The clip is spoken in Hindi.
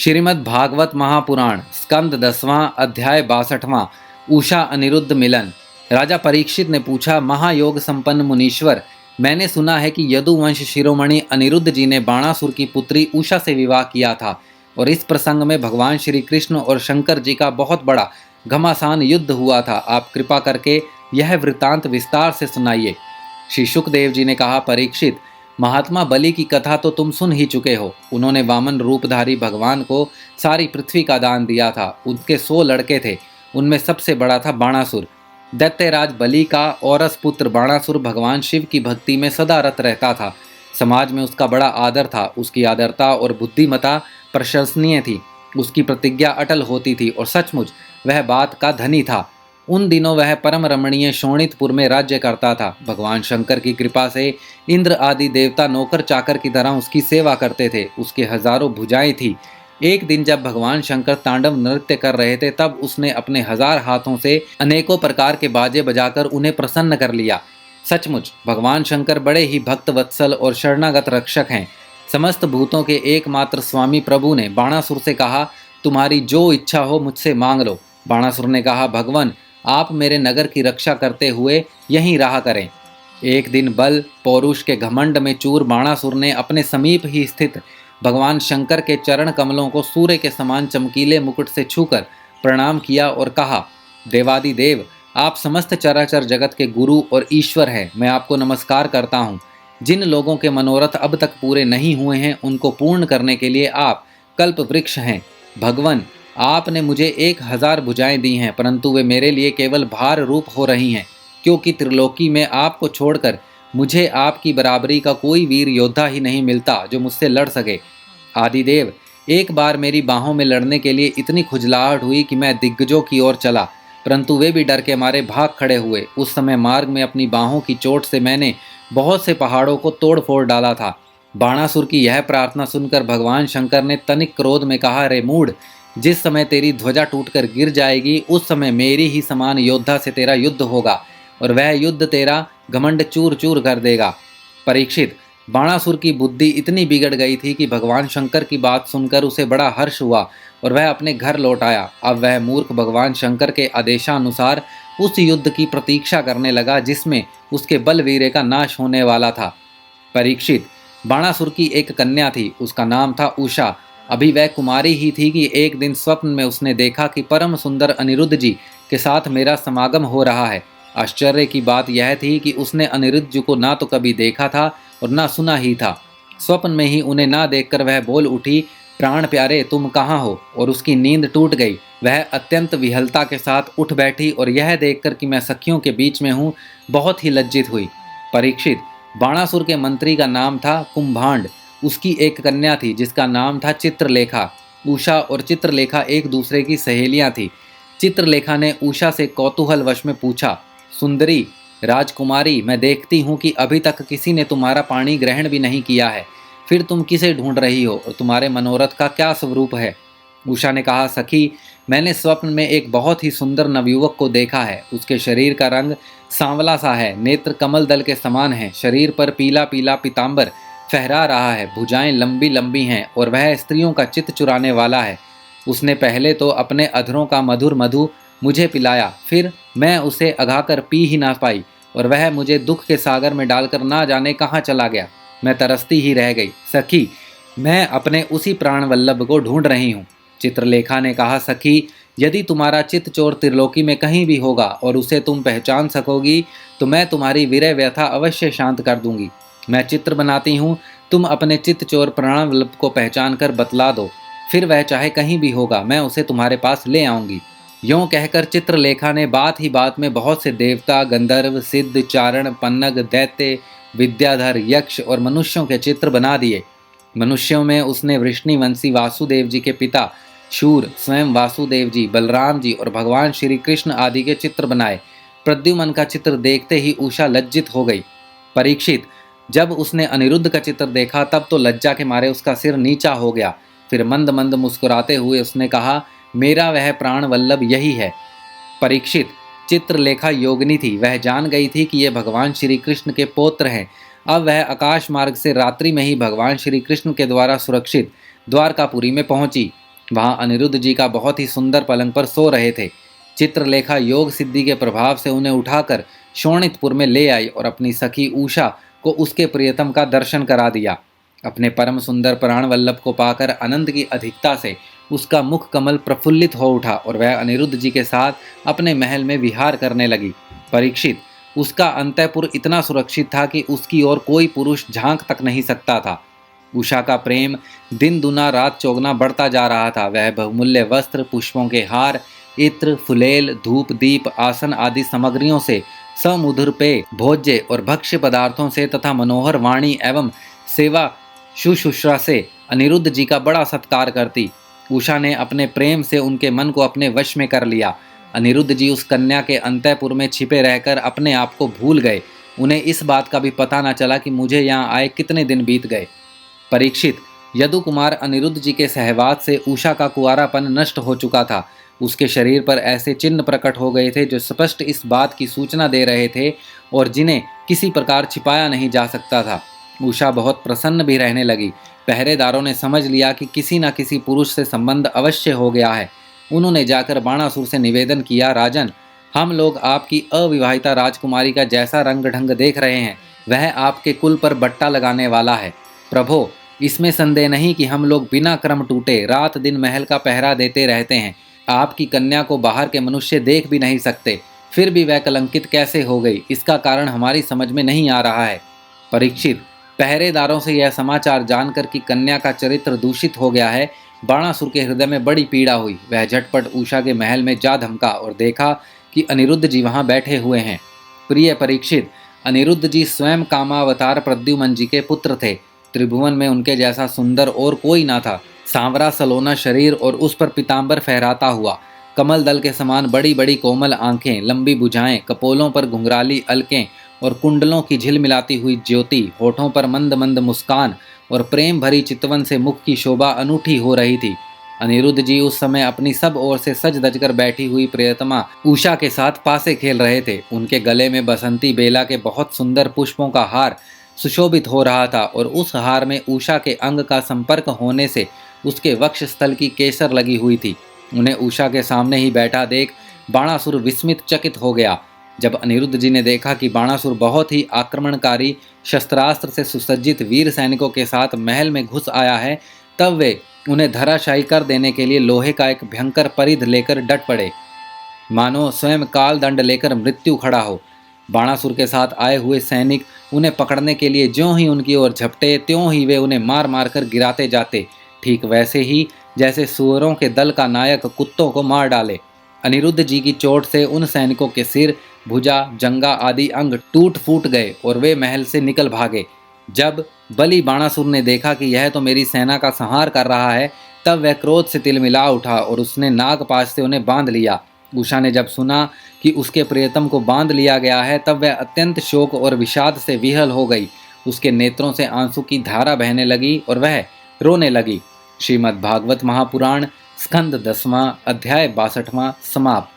श्रीमद् भागवत महापुराण स्कंद 10वां अध्याय 62वां। उषा अनिरुद्ध मिलन। राजा परीक्षित ने पूछा, महायोग संपन्न मुनीश्वर, मैंने सुना है कि यदुवंश शिरोमणि अनिरुद्ध जी ने बाणासुर की पुत्री उषा से विवाह किया था और इस प्रसंग में भगवान श्री कृष्ण और शंकर जी का बहुत बड़ा घमासान युद्ध हुआ था। आप कृपा करके यह वृत्तांत विस्तार से सुनाइए। श्री शुकदेव जी ने कहा, परीक्षित, महात्मा बलि की कथा तो तुम सुन ही चुके हो। उन्होंने वामन रूपधारी भगवान को सारी पृथ्वी का दान दिया था। उनके 100 लड़के थे, उनमें सबसे बड़ा था बाणासुर। दैत्यराज बलि का औरस पुत्र बाणासुर भगवान शिव की भक्ति में सदा रत रहता था। समाज में उसका बड़ा आदर था। उसकी आदरता और बुद्धिमता प्रशंसनीय थी। उसकी प्रतिज्ञा अटल होती थी और सचमुच वह बात का धनी था। उन दिनों वह परम रमणीय शोणितपुर में राज्य करता था। भगवान शंकर की कृपा से इंद्र आदि देवता नौकर चाकर की तरह उसकी सेवा करते थे। उसके हजारों भुजाएं थी। एक दिन जब भगवान शंकर तांडव नृत्य कर रहे थे, तब उसने अपने 1000 हाथों से अनेकों प्रकार के बाजे बजाकर उन्हें प्रसन्न कर लिया। सचमुच भगवान शंकर बड़े ही भक्त वत्सल और शरणागत रक्षक हैं। समस्त भूतों के एकमात्र स्वामी प्रभु ने बाणासुर से कहा, तुम्हारी जो इच्छा हो मुझसे मांग लो। बाणासुर ने कहा, भगवान, आप मेरे नगर की रक्षा करते हुए यहीं रहा करें। एक दिन बल पौरुष के घमंड में चूर बाणासुर ने अपने समीप ही स्थित भगवान शंकर के चरण कमलों को सूर्य के समान चमकीले मुकुट से छूकर प्रणाम किया और कहा, देवादिदेव, आप समस्त चराचर जगत के गुरु और ईश्वर हैं। मैं आपको नमस्कार करता हूँ। जिन लोगों के मनोरथ अब तक पूरे नहीं हुए हैं, उनको पूर्ण करने के लिए आप कल्प वृक्ष हैं। भगवान, आपने मुझे 1000 भुजाएं दी हैं, परंतु वे मेरे लिए केवल भार रूप हो रही हैं, क्योंकि त्रिलोकी में आपको छोड़कर मुझे आपकी बराबरी का कोई वीर योद्धा ही नहीं मिलता जो मुझसे लड़ सके। आदिदेव, एक बार मेरी बाहों में लड़ने के लिए इतनी खुजलाहट हुई कि मैं दिग्गजों की ओर चला, परंतु वे भी डर के मारे भाग खड़े हुए। उस समय मार्ग में अपनी बाहों की चोट से मैंने बहुत से पहाड़ों को तोड़ फोड़ डाला था। बाणासुर की यह प्रार्थना सुनकर भगवान शंकर ने तनिक क्रोध में कहा, रे मूढ़, जिस समय तेरी ध्वजा टूटकर गिर जाएगी, उस समय मेरी ही समान योद्धा से तेरा युद्ध होगा और वह युद्ध तेरा घमंड चूर चूर कर देगा। परीक्षित, बाणासुर की बुद्धि इतनी बिगड़ गई थी कि भगवान शंकर की बात सुनकर उसे बड़ा हर्ष हुआ और वह अपने घर लौट आया। अब वह मूर्ख भगवान शंकर के आदेशानुसार उस युद्ध की प्रतीक्षा करने लगा जिसमें उसके बलवीरे का नाश होने वाला था। परीक्षित, बाणासुर की एक कन्या थी, उसका नाम था उषा। अभी वह कुमारी ही थी कि एक दिन स्वप्न में उसने देखा कि परम सुंदर अनिरुद्ध जी के साथ मेरा समागम हो रहा है। आश्चर्य की बात यह थी कि उसने अनिरुद्ध जी को ना तो कभी देखा था और ना सुना ही था। स्वप्न में ही उन्हें ना देखकर वह बोल उठी, प्राण प्यारे, तुम कहाँ हो? और उसकी नींद टूट गई। वह अत्यंत विहलता के साथ उठ बैठी और यह देखकर कि मैं सखियों के बीच में हूँ, बहुत ही लज्जित हुई। परीक्षित, बाणासुर के मंत्री का नाम था कुंभांड। उसकी एक कन्या थी जिसका नाम था चित्रलेखा। उषा और चित्रलेखा एक दूसरे की सहेलियां थी। चित्रलेखा ने उषा से कौतूहल वश में पूछा, सुंदरी राजकुमारी, मैं देखती हूँ कि अभी तक किसी ने तुम्हारा पाणी ग्रहण भी नहीं किया है, फिर तुम किसे ढूंढ रही हो और तुम्हारे मनोरथ का क्या स्वरूप है? उषा ने कहा, सखी, मैंने स्वप्न में एक बहुत ही सुंदर नवयुवक को देखा है। उसके शरीर का रंग सांवला सा है, नेत्र कमल दल के समान है, शरीर पर पीला पीला पीतांबर फहरा रहा है, भुजाएं लंबी लंबी हैं और वह स्त्रियों का चित्त चुराने वाला है। उसने पहले तो अपने अधरों का मधुर मधु मुझे पिलाया, फिर मैं उसे अघाकर पी ही ना पाई और वह मुझे दुख के सागर में डालकर ना जाने कहाँ चला गया। मैं तरसती ही रह गई। सखी, मैं अपने उसी प्राण वल्लभ को ढूंढ रही हूँ। चित्रलेखा ने कहा, सखी, यदि तुम्हारा चित्त चोर त्रिलोकी में कहीं भी होगा और उसे तुम पहचान सकोगी तो मैं तुम्हारी विरह व्यथा अवश्य शांत कर दूंगी। मैं चित्र बनाती हूँ, तुम अपने चित्त चोर प्राण वल्लभ को पहचान कर बतला दो, फिर वह चाहे कहीं भी होगा, मैं उसे तुम्हारे पास ले आऊंगी। यों कहकर चित्रलेखा ने बात ही बात में बहुत से देवता, गंधर्व, सिद्ध, चारण, पन्नग, दैत्य, विद्याधर, यक्ष और मनुष्यों के चित्र बना दिए। मनुष्यों में उसने वृष्णिवंशी वासुदेव जी के पिता शूर, स्वयं वासुदेव जी, बलराम जी और भगवान श्री कृष्ण आदि के चित्र बनाए। प्रद्युम्न का चित्र देखते ही उषा लज्जित हो गई। परीक्षित, जब उसने अनिरुद्ध का चित्र देखा तब तो लज्जा के मारे उसका सिर नीचा हो गया। फिर मंद मंद मुस्कुराते हुए उसने कहा, मेरा वह प्राण वल्लभ यही है। परीक्षित, चित्रलेखा योगिनी थी। वह जान गई थी कि ये भगवान श्री कृष्ण के पौत्र हैं। अब वह आकाश मार्ग से रात्रि में ही भगवान श्री कृष्ण के द्वारा सुरक्षित द्वारकापुरी में पहुंची। वहां अनिरुद्ध जी का बहुत ही सुंदर पलंग पर सो रहे थे। चित्रलेखा योग सिद्धि के प्रभाव से उन्हें उठाकर शोणितपुर में ले आई और अपनी सखी उषा को उसके प्रियतम का दर्शन करा दिया। अपने परम सुंदर प्राण वल्लभ को पाकर आनंद की अधिकता से उसका मुख कमल प्रफुल्लित हो उठा और वह अनिरुद्ध जी के साथ अपने महल में विहार करने लगी। परीक्षित, उसका अंतःपुर इतना सुरक्षित था कि उसकी ओर कोई पुरुष झांक तक नहीं सकता था। उषा का प्रेम दिन दुना रात चौगुना बढ़ता जा रहा था। वह बहुमूल्य वस्त्र, पुष्पों के हार, इत्र, फुलेल, धूप, दीप, आसन आदि सामग्रियों से, समुद्र पेय, भोज्य और भक्ष्य पदार्थों से तथा मनोहर वाणी एवं सेवा शुश्रूषा से अनिरुद्ध जी का बड़ा सत्कार करती। उषा ने अपने प्रेम से उनके मन को अपने वश में कर लिया। अनिरुद्ध जी उस कन्या के अंतःपुर में छिपे रहकर अपने आप को भूल गए। उन्हें इस बात का भी पता न चला कि मुझे यहाँ आए कितने दिन बीत गए। परीक्षित, यदु कुमार अनिरुद्ध जी के सहवास से उषा का कुंवारापन नष्ट हो चुका था। उसके शरीर पर ऐसे चिन्ह प्रकट हो गए थे जो स्पष्ट इस बात की सूचना दे रहे थे और जिन्हें किसी प्रकार छिपाया नहीं जा सकता था। उषा बहुत प्रसन्न भी रहने लगी। पहरेदारों ने समझ लिया कि किसी न किसी पुरुष से संबंध अवश्य हो गया है। उन्होंने जाकर बाणासुर से निवेदन किया, राजन, हम लोग आपकी अविवाहिता राजकुमारी का जैसा रंग ढंग देख रहे हैं वह आपके कुल पर बट्टा लगाने वाला है। प्रभो, इसमें संदेह नहीं कि हम लोग बिना क्रम टूटे रात दिन महल का पहरा देते रहते हैं। आपकी कन्या को बाहर के मनुष्य देख भी नहीं सकते, फिर भी वह कलंकित कैसे हो गई, इसका कारण हमारी समझ में नहीं आ रहा है। परीक्षित, पहरेदारों से यह समाचार जानकर कि कन्या का चरित्र दूषित हो गया है, बाणासुर के हृदय में बड़ी पीड़ा हुई। वह झटपट उषा के महल में जा धमका और देखा कि अनिरुद्ध जी वहां बैठे हुए हैं। प्रिय परीक्षित, अनिरुद्ध जी स्वयं कामावतार प्रद्युमन जी के पुत्र थे। त्रिभुवन में उनके जैसा सुंदर और कोई ना था। सांवरा सलोना शरीर और उस पर पीतांबर फहराता हुआ, कमल दल के समान बड़ी बड़ी कोमल आंखें, लंबी भुजाएं, कपोलों पर घुंघराली अलकें और कुंडलों की झिलमिलाती हुई ज्योति, होठों पर मंद मंद मुस्कान और प्रेम भरी चितवन से मुख की शोभा अनूठी हो रही थी। अनिरुद्ध जी उस समय अपनी सब ओर से सज धज कर बैठी हुई प्रियतमा उषा के साथ पासे खेल रहे थे। उनके गले में बसंती बेला के बहुत सुंदर पुष्पों का हार सुशोभित हो रहा था और उस हार में उषा के अंग का संपर्क होने से उसके वक्ष स्थल की केसर लगी हुई थी। उन्हें उषा के सामने ही बैठा देख बाणासुर विस्मित चकित हो गया। जब अनिरुद्ध जी ने देखा कि बाणासुर बहुत ही आक्रमणकारी शस्त्रास्त्र से सुसज्जित वीर सैनिकों के साथ महल में घुस आया है, तब वे उन्हें धराशायी कर देने के लिए लोहे का एक भयंकर परिध लेकर डट पड़े, मानो स्वयं काल दंड लेकर मृत्यु खड़ा हो। बाणासुर के साथ आए हुए सैनिक उन्हें पकड़ने के लिए ज्यों ही उनकी ओर झपटे, त्यों ही वे उन्हें मार मार कर गिराते जाते, ठीक वैसे ही जैसे सुअरों के दल का नायक कुत्तों को मार डाले। अनिरुद्ध जी की चोट से उन सैनिकों के सिर, भुजा, जंगा आदि अंग टूट फूट गए और वे महल से निकल भागे। जब बलि बाणासुर ने देखा कि यह तो मेरी सेना का संहार कर रहा है, तब वह क्रोध से तिलमिला उठा और उसने नागपाश से उन्हें बांध लिया। उषा ने जब सुना कि उसके प्रियतम को बांध लिया गया है, तब वह अत्यंत शोक और विषाद से विहल हो गई। उसके नेत्रों से आंसू की धारा बहने लगी और वह रोने लगी। श्रीमद् भागवत महापुराण स्कंद 10वां अध्याय 62वां समाप्त।